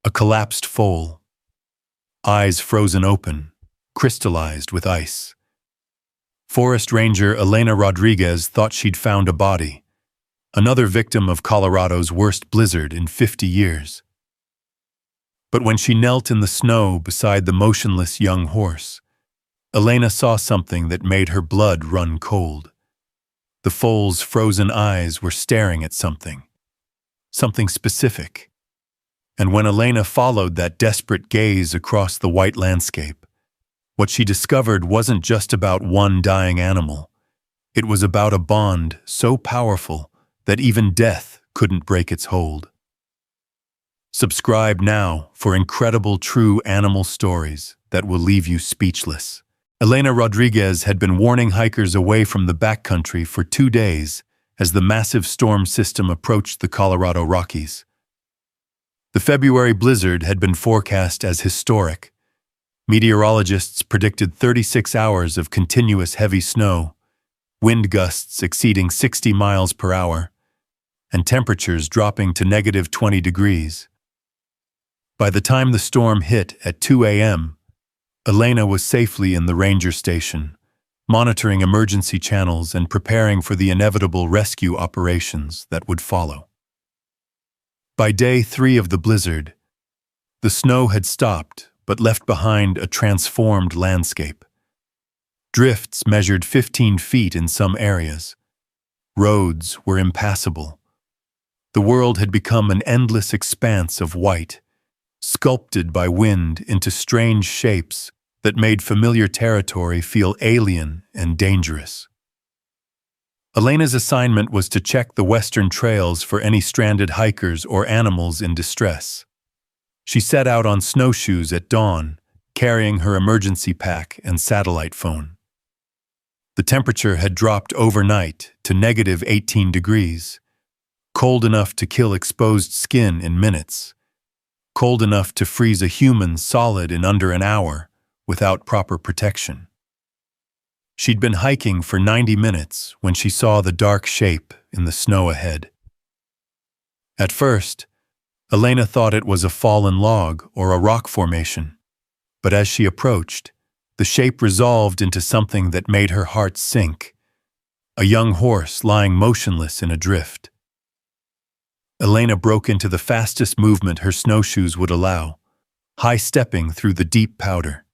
A collapsed foal, eyes frozen open, crystallized with ice. Forest Ranger Elena Rodriguez thought she'd found a body, another victim of Colorado's worst blizzard in 50 years. But when she knelt in the snow beside the motionless young horse, Elena saw something that made her blood run cold. The foal's frozen eyes were staring at something specific. And when Elena followed that desperate gaze across the white landscape, what she discovered wasn't just about one dying animal. It was about a bond so powerful that even death couldn't break its hold. Subscribe now for incredible true animal stories that will leave you speechless. Elena Rodriguez had been warning hikers away from the backcountry for 2 days as the massive storm system approached the Colorado Rockies. The February blizzard had been forecast as historic. Meteorologists predicted 36 hours of continuous heavy snow, wind gusts exceeding 60 miles per hour, and temperatures dropping to -20 degrees. By the time the storm hit at 2 a.m., Elena was safely in the ranger station, monitoring emergency channels and preparing for the inevitable rescue operations that would follow. By day 3 of the blizzard, the snow had stopped but left behind a transformed landscape. Drifts measured 15 feet in some areas. Roads were impassable. The world had become an endless expanse of white, sculpted by wind into strange shapes that made familiar territory feel alien and dangerous. Elena's assignment was to check the western trails for any stranded hikers or animals in distress. She set out on snowshoes at dawn, carrying her emergency pack and satellite phone. The temperature had dropped overnight to -18 degrees, cold enough to kill exposed skin in minutes, cold enough to freeze a human solid in under an hour without proper protection. She'd been hiking for 90 minutes when she saw the dark shape in the snow ahead. At first, Elena thought it was a fallen log or a rock formation, but as she approached, the shape resolved into something that made her heart sink, a young horse lying motionless in a drift. Elena broke into the fastest movement her snowshoes would allow, high-stepping through the deep powder.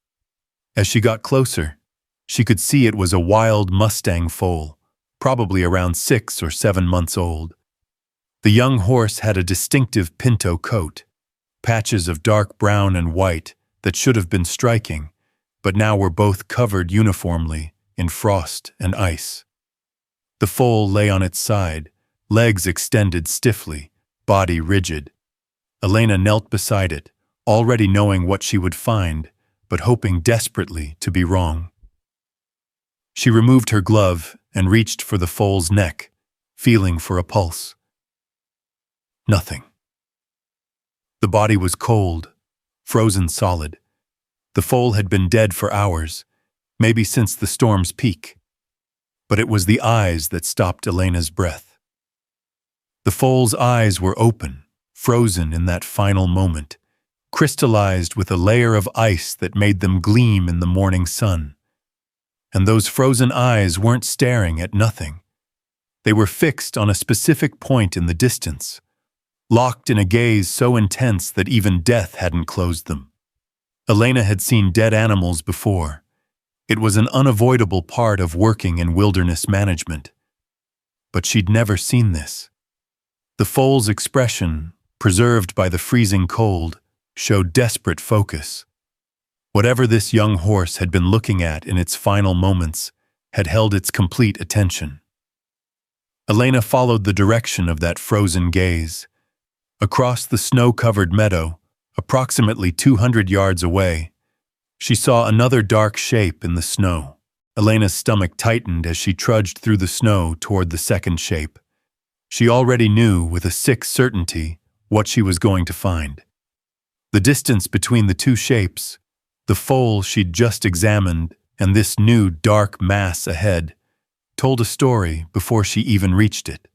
As she got closer, she could see it was a wild Mustang foal, probably around 6 or 7 months old. The young horse had a distinctive pinto coat, patches of dark brown and white that should have been striking, but now were both covered uniformly in frost and ice. The foal lay on its side, legs extended stiffly, body rigid. Elena knelt beside it, already knowing what she would find, but hoping desperately to be wrong. She removed her glove and reached for the foal's neck, feeling for a pulse. Nothing. The body was cold, frozen solid. The foal had been dead for hours, maybe since the storm's peak. But it was the eyes that stopped Elena's breath. The foal's eyes were open, frozen in that final moment, crystallized with a layer of ice that made them gleam in the morning sun. And those frozen eyes weren't staring at nothing. They were fixed on a specific point in the distance, locked in a gaze so intense that even death hadn't closed them. Elena had seen dead animals before. It was an unavoidable part of working in wilderness management. But she'd never seen this. The foal's expression, preserved by the freezing cold, showed desperate focus. Whatever this young horse had been looking at in its final moments had held its complete attention. Elena followed the direction of that frozen gaze. Across the snow-covered meadow, approximately 200 yards away, she saw another dark shape in the snow. Elena's stomach tightened as she trudged through the snow toward the second shape. She already knew with a sick certainty what she was going to find. The distance between the two shapes, the foal she'd just examined and this new dark mass ahead, told a story before she even reached it.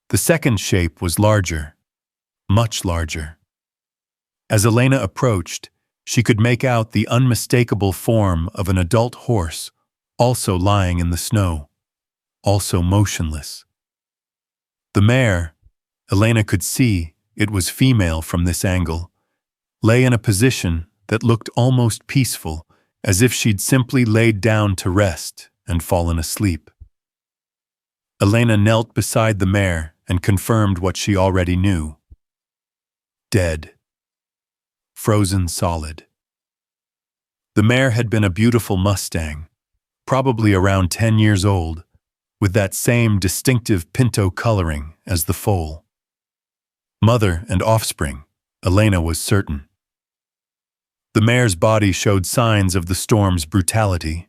The second shape was larger, much larger. As Elena approached, she could make out the unmistakable form of an adult horse, also lying in the snow, also motionless. The mare, Elena could see it was female from this angle, lay in a position that looked almost peaceful, as if she'd simply laid down to rest and fallen asleep. Elena knelt beside the mare and confirmed what she already knew. Dead. Frozen solid. The mare had been a beautiful Mustang, probably around 10 years old, with that same distinctive pinto coloring as the foal. Mother and offspring, Elena was certain. The mare's body showed signs of the storm's brutality.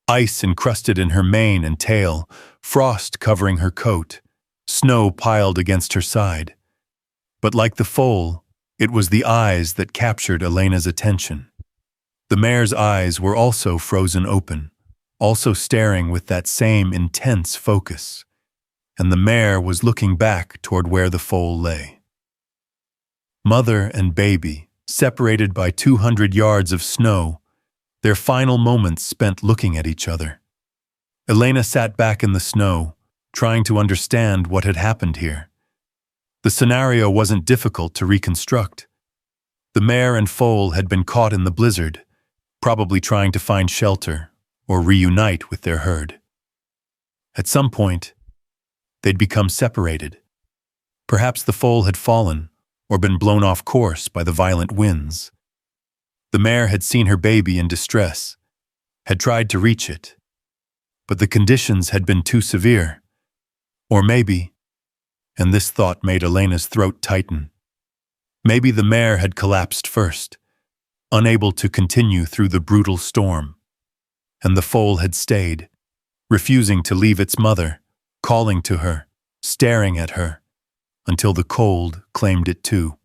Ice encrusted in her mane and tail, frost covering her coat, snow piled against her side. But like the foal, it was the eyes that captured Elena's attention. The mare's eyes were also frozen open, also staring with that same intense focus, and the mare was looking back toward where the foal lay. Mother and baby, separated by 200 yards of snow, their final moments spent looking at each other. Elena sat back in the snow, trying to understand what had happened here. The scenario wasn't difficult to reconstruct. The mare and foal had been caught in the blizzard, probably trying to find shelter or reunite with their herd. At some point, they'd become separated. Perhaps the foal had fallen or been blown off course by the violent winds. The mare had seen her baby in distress, had tried to reach it, but the conditions had been too severe. Or maybe, and this thought made Elena's throat tighten, maybe the mare had collapsed first, unable to continue through the brutal storm, and the foal had stayed, refusing to leave its mother, calling to her, staring at her, until the cold claimed it too.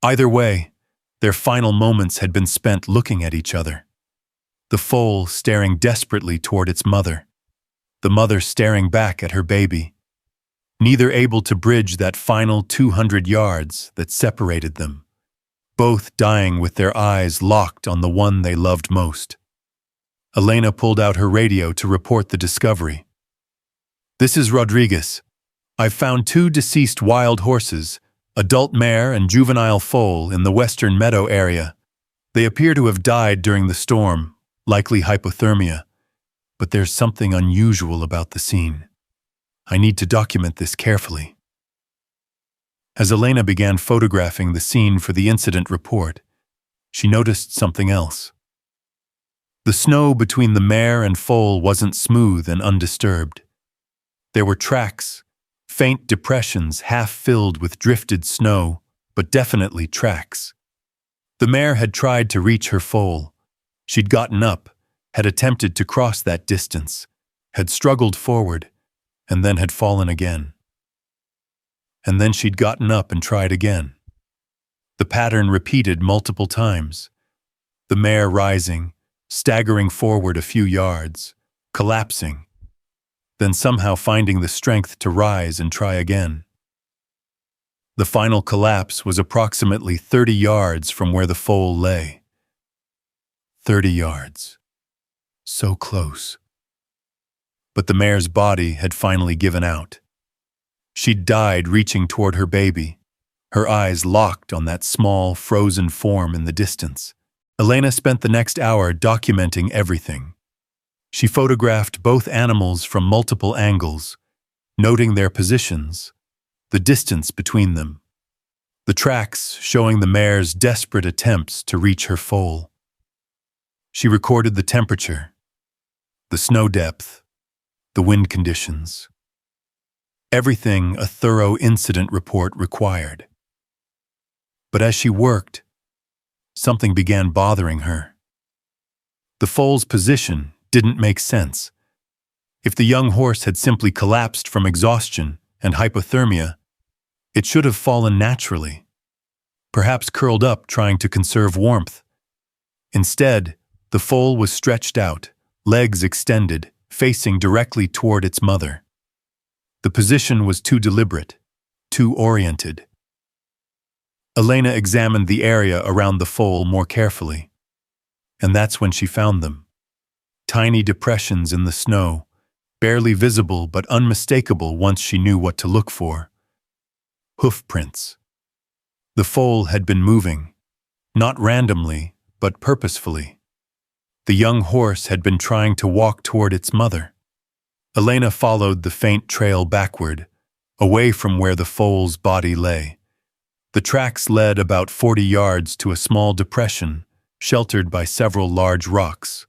Either way, their final moments had been spent looking at each other. The foal staring desperately toward its mother, the mother staring back at her baby, neither able to bridge that final 200 yards that separated them, both dying with their eyes locked on the one they loved most. Elena pulled out her radio to report the discovery. "This is Rodriguez. I've found 2 deceased wild horses, adult mare and juvenile foal, in the western meadow area. They appear to have died during the storm, likely hypothermia, but there's something unusual about the scene. I need to document this carefully." As Elena began photographing the scene for the incident report, she noticed something else. The snow between the mare and foal wasn't smooth and undisturbed. There were tracks, faint depressions half filled with drifted snow, but definitely tracks. The mare had tried to reach her foal. She'd gotten up, had attempted to cross that distance, had struggled forward, and then had fallen again. And then she'd gotten up and tried again. The pattern repeated multiple times. The mare rising, staggering forward a few yards, collapsing, then somehow finding the strength to rise and try again. The final collapse was approximately 30 yards from where the foal lay. 30 yards. So close. But the mare's body had finally given out. She'd died reaching toward her baby, her eyes locked on that small, frozen form in the distance. Elena spent the next hour documenting everything. She photographed both animals from multiple angles, noting their positions, the distance between them, the tracks showing the mare's desperate attempts to reach her foal. She recorded the temperature, the snow depth, the wind conditions. Everything a thorough incident report required. But as she worked, something began bothering her. The foal's position didn't make sense. If the young horse had simply collapsed from exhaustion and hypothermia, it should have fallen naturally, perhaps curled up trying to conserve warmth. Instead, the foal was stretched out, legs extended, facing directly toward its mother. The position was too deliberate, too oriented. Elena examined the area around the foal more carefully, and that's when she found them. Tiny depressions in the snow, barely visible but unmistakable once she knew what to look for. Hoof prints. The foal had been moving, not randomly, but purposefully. The young horse had been trying to walk toward its mother. Elena followed the faint trail backward, away from where the foal's body lay. The tracks led about 40 yards to a small depression, sheltered by several large rocks.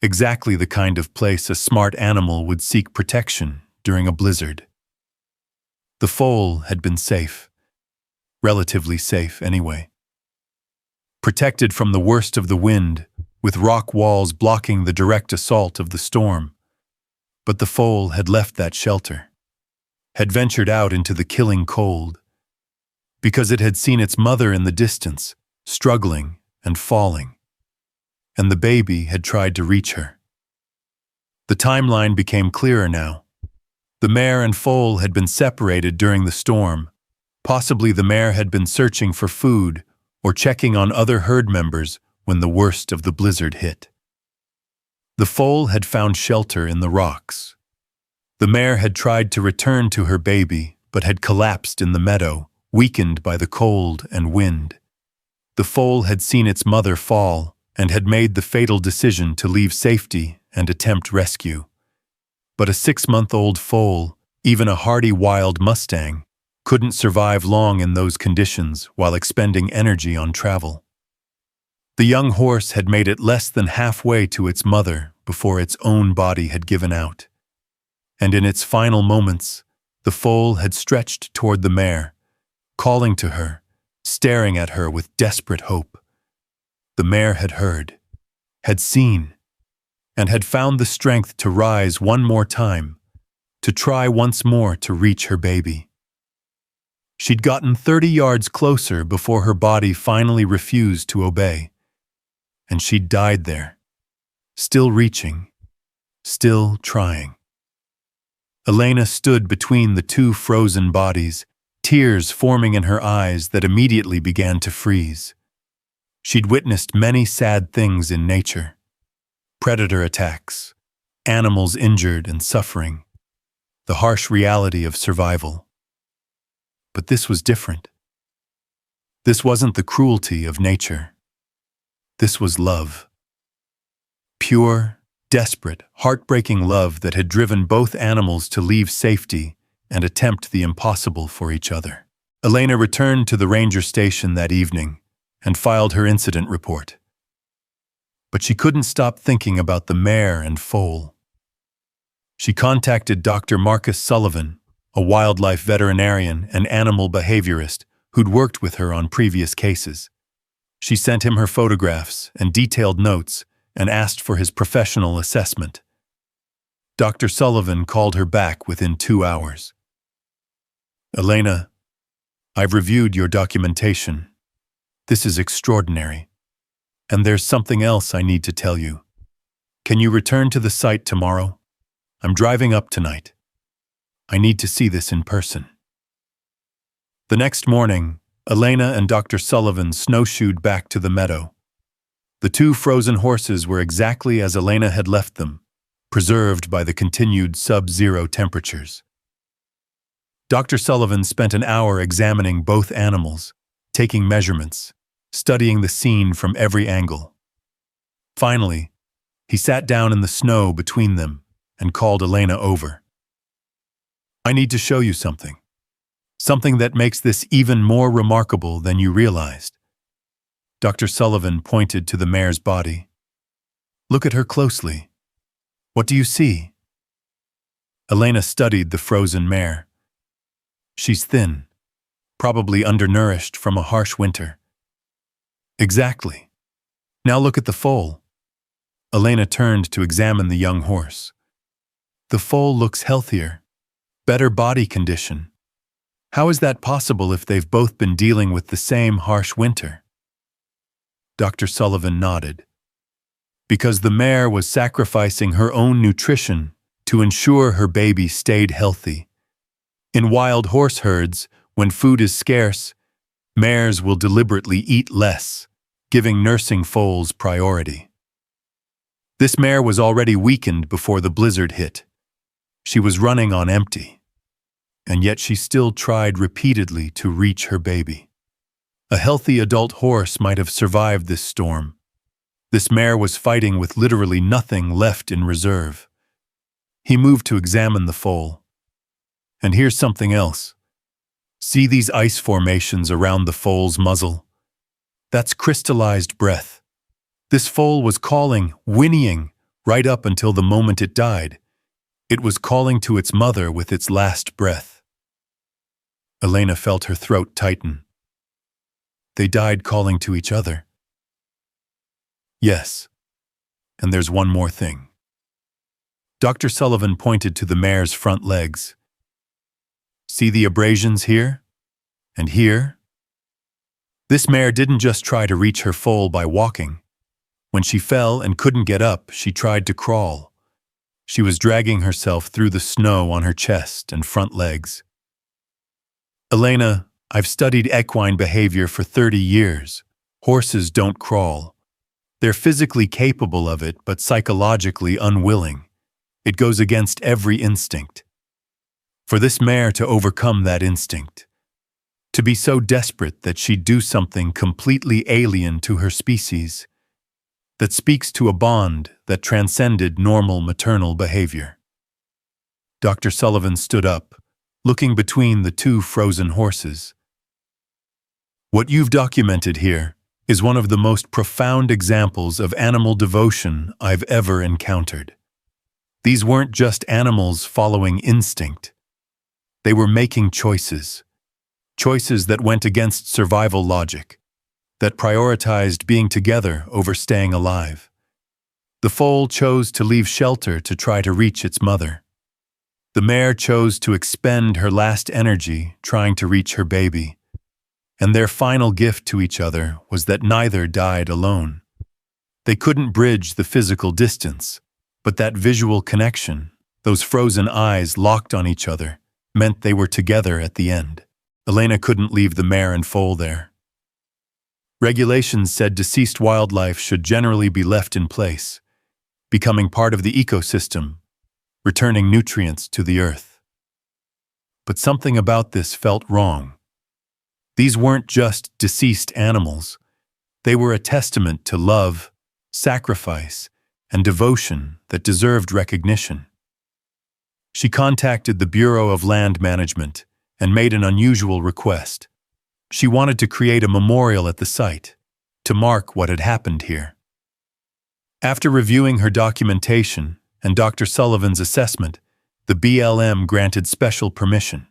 Exactly the kind of place a smart animal would seek protection during a blizzard. The foal had been safe. Relatively safe, anyway. Protected from the worst of the wind, with rock walls blocking the direct assault of the storm. But the foal had left that shelter, had ventured out into the killing cold, because it had seen its mother in the distance, struggling and falling, and the baby had tried to reach her. The timeline became clearer now. The mare and foal had been separated during the storm. Possibly the mare had been searching for food or checking on other herd members when the worst of the blizzard hit. The foal had found shelter in the rocks. The mare had tried to return to her baby, but had collapsed in the meadow, weakened by the cold and wind. The foal had seen its mother fall and had made the fatal decision to leave safety and attempt rescue. But a 6-month-old foal, even a hardy wild Mustang, couldn't survive long in those conditions while expending energy on travel. The young horse had made it less than halfway to its mother before its own body had given out. And in its final moments, the foal had stretched toward the mare, calling to her, staring at her with desperate hope. The mare had heard, had seen, and had found the strength to rise one more time, to try once more to reach her baby. She'd gotten 30 yards closer before her body finally refused to obey, and she'd died there, still reaching, still trying. Elena stood between the two frozen bodies, tears forming in her eyes that immediately began to freeze. She'd witnessed many sad things in nature. Predator attacks, animals injured and suffering, the harsh reality of survival. But this was different. This wasn't the cruelty of nature. This was love. Pure, desperate, heartbreaking love that had driven both animals to leave safety and attempt the impossible for each other. Elena returned to the ranger station that evening and filed her incident report. But she couldn't stop thinking about the mare and foal. She contacted Dr. Marcus Sullivan, a wildlife veterinarian and animal behaviorist who'd worked with her on previous cases. She sent him her photographs and detailed notes and asked for his professional assessment. Dr. Sullivan called her back within 2 hours. "Elena, I've reviewed your documentation. This is extraordinary. And there's something else I need to tell you. Can you return to the site tomorrow? I'm driving up tonight. I need to see this in person." The next morning, Elena and Dr. Sullivan snowshoed back to the meadow. The two frozen horses were exactly as Elena had left them, preserved by the continued sub-zero temperatures. Dr. Sullivan spent an hour examining both animals, taking measurements, studying the scene from every angle. Finally, he sat down in the snow between them and called Elena over. "I need to show you something. Something that makes this even more remarkable than you realized." Dr. Sullivan pointed to the mare's body. "Look at her closely. What do you see?" Elena studied the frozen mare. "She's thin, probably undernourished from a harsh winter." "Exactly. Now look at the foal." Elena turned to examine the young horse. "The foal looks healthier, better body condition. How is that possible if they've both been dealing with the same harsh winter?" Dr. Sullivan nodded. "Because the mare was sacrificing her own nutrition to ensure her baby stayed healthy. In wild horse herds, when food is scarce, Mares will deliberately eat less, giving nursing foals priority. This mare was already weakened before the blizzard hit. She was running on empty, and yet she still tried repeatedly to reach her baby. A healthy adult horse might have survived this storm. This mare was fighting with literally nothing left in reserve. He moved to examine the foal. And here's something else. See these ice formations around the foal's muzzle? That's crystallized breath. This foal was calling, whinnying, right up until the moment it died. It was calling to its mother with its last breath. Elena felt her throat tighten. They died calling to each other. Yes, and there's one more thing. Dr. Sullivan pointed to the mare's front legs. See the abrasions here? And here? This mare didn't just try to reach her foal by walking. When she fell and couldn't get up, she tried to crawl. She was dragging herself through the snow on her chest and front legs. Elena, I've studied equine behavior for 30 years. Horses don't crawl. They're physically capable of it, but psychologically unwilling. It goes against every instinct. For this mare to overcome that instinct, to be so desperate that she'd do something completely alien to her species, that speaks to a bond that transcended normal maternal behavior. Dr. Sullivan stood up, looking between the two frozen horses. What you've documented here is one of the most profound examples of animal devotion I've ever encountered. These weren't just animals following instinct. They were making choices. Choices that went against survival logic, that prioritized being together over staying alive. The foal chose to leave shelter to try to reach its mother. The mare chose to expend her last energy trying to reach her baby. And their final gift to each other was that neither died alone. They couldn't bridge the physical distance, but that visual connection, those frozen eyes locked on each other, meant they were together at the end. Elena couldn't leave the mare and foal there. Regulations said deceased wildlife should generally be left in place, becoming part of the ecosystem, returning nutrients to the earth. But something about this felt wrong. These weren't just deceased animals. They were a testament to love, sacrifice, and devotion that deserved recognition. She contacted the Bureau of Land Management and made an unusual request. She wanted to create a memorial at the site to mark what had happened here. After reviewing her documentation and Dr. Sullivan's assessment, the BLM granted special permission.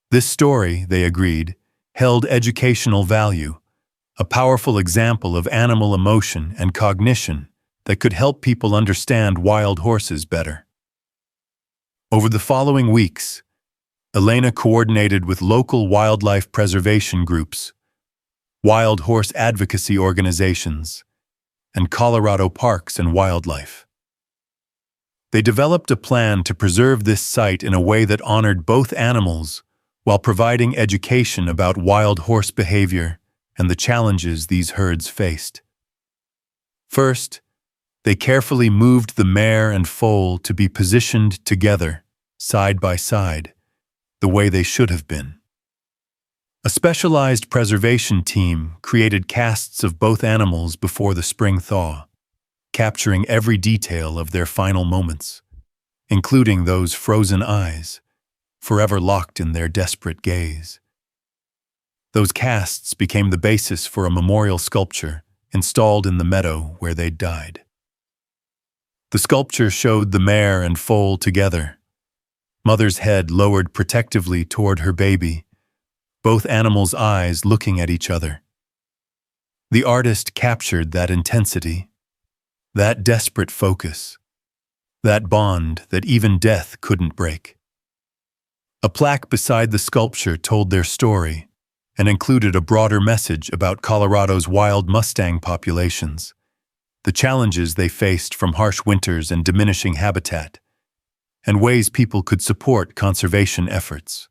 This story, they agreed, held educational value, a powerful example of animal emotion and cognition that could help people understand wild horses better. Over the following weeks, Elena coordinated with local wildlife preservation groups, wild horse advocacy organizations, and Colorado Parks and Wildlife. They developed a plan to preserve this site in a way that honored both animals while providing education about wild horse behavior and the challenges these herds faced. First, they carefully moved the mare and foal to be positioned together, side by side, the way they should have been. A specialized preservation team created casts of both animals before the spring thaw, capturing every detail of their final moments, including those frozen eyes, forever locked in their desperate gaze. Those casts became the basis for a memorial sculpture installed in the meadow where they'd died. The sculpture showed the mare and foal together, mother's head lowered protectively toward her baby, both animals' eyes looking at each other. The artist captured that intensity, that desperate focus, that bond that even death couldn't break. A plaque beside the sculpture told their story and included a broader message about Colorado's wild Mustang populations, the challenges they faced from harsh winters and diminishing habitat, and ways people could support conservation efforts.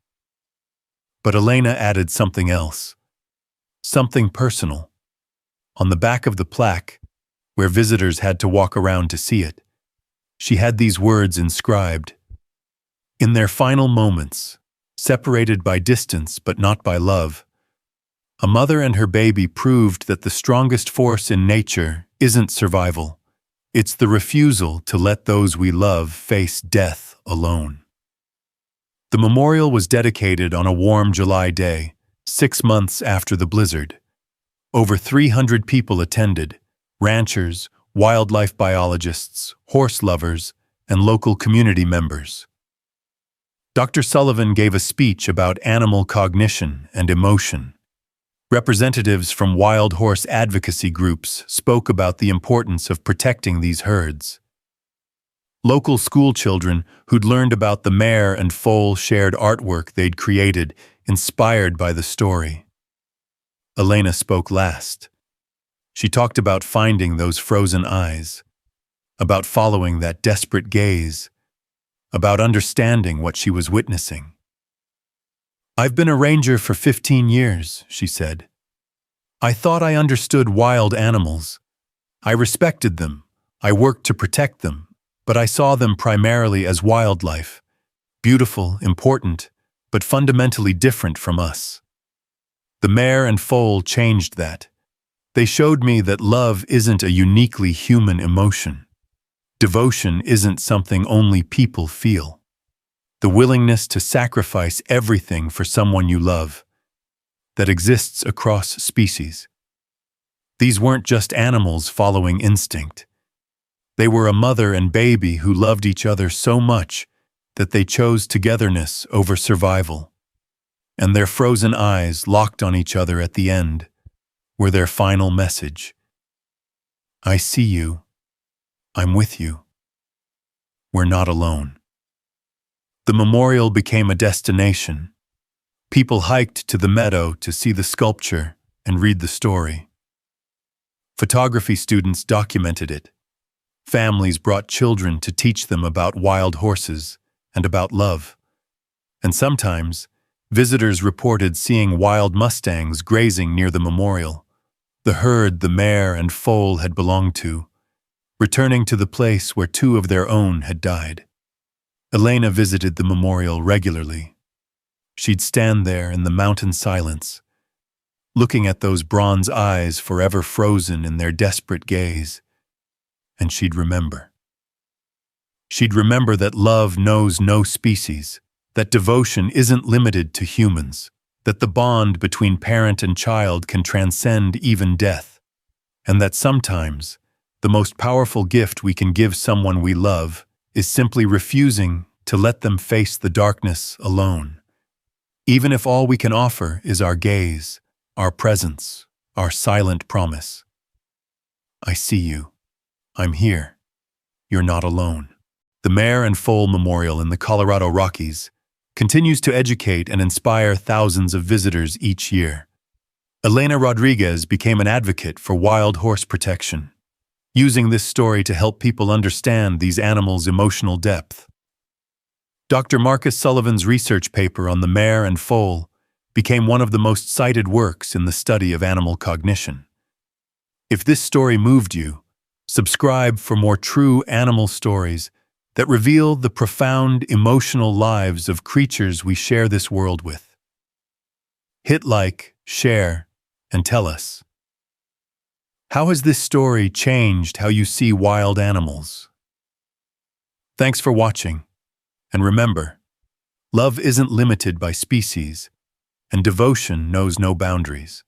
But Elena added something else. something personal. On the back of the plaque, where visitors had to walk around to see it, she had these words inscribed: "In their final moments, separated by distance but not by love, a mother and her baby proved that the strongest force in nature isn't survival. It's the refusal to let those we love face death alone." The memorial was dedicated on a warm July day, 6 months after the blizzard. Over 300 people attended: ranchers, wildlife biologists, horse lovers, and local community members. Dr. Sullivan gave a speech about animal cognition and emotion. Representatives from wild horse advocacy groups spoke about the importance of protecting these herds. Local school children who'd learned about the mare and foal shared artwork they'd created, inspired by the story. Elena spoke last. She talked about finding those frozen eyes, about following that desperate gaze, about understanding what she was witnessing. "I've been a ranger for 15 years, she said. "I thought I understood wild animals. I respected them. I worked to protect them, but I saw them primarily as wildlife, beautiful, important, but fundamentally different from us. The mare and foal changed that. They showed me that love isn't a uniquely human emotion. Devotion isn't something only people feel. The willingness to sacrifice everything for someone you love, that exists across species. These weren't just animals following instinct. They were a mother and baby who loved each other so much that they chose togetherness over survival. And their frozen eyes locked on each other at the end were their final message. I see you. I'm with you. We're not alone." The memorial became a destination. People hiked to the meadow to see the sculpture and read the story. Photography students documented it. Families brought children to teach them about wild horses and about love. And sometimes, visitors reported seeing wild mustangs grazing near the memorial, the herd the mare and foal had belonged to, returning to the place where 2 of their own had died. Elena visited the memorial regularly. She'd stand there in the mountain silence, looking at those bronze eyes forever frozen in their desperate gaze, and she'd remember. She'd remember that love knows no species, that devotion isn't limited to humans, that the bond between parent and child can transcend even death, and that sometimes the most powerful gift we can give someone we love is simply refusing to let them face the darkness alone, even if all we can offer is our gaze, our presence, our silent promise. I see you. I'm here. You're not alone. The Mare and Foal Memorial in the Colorado Rockies continues to educate and inspire thousands of visitors each year. Elena Rodriguez became an advocate for wild horse protection, using this story to help people understand these animals' emotional depth. Dr. Marcus Sullivan's research paper on the mare and foal became one of the most cited works in the study of animal cognition. If this story moved you, subscribe for more true animal stories that reveal the profound emotional lives of creatures we share this world with. Hit like, share, and tell us. How has this story changed how you see wild animals? Thanks for watching, and remember, love isn't limited by species, and devotion knows no boundaries.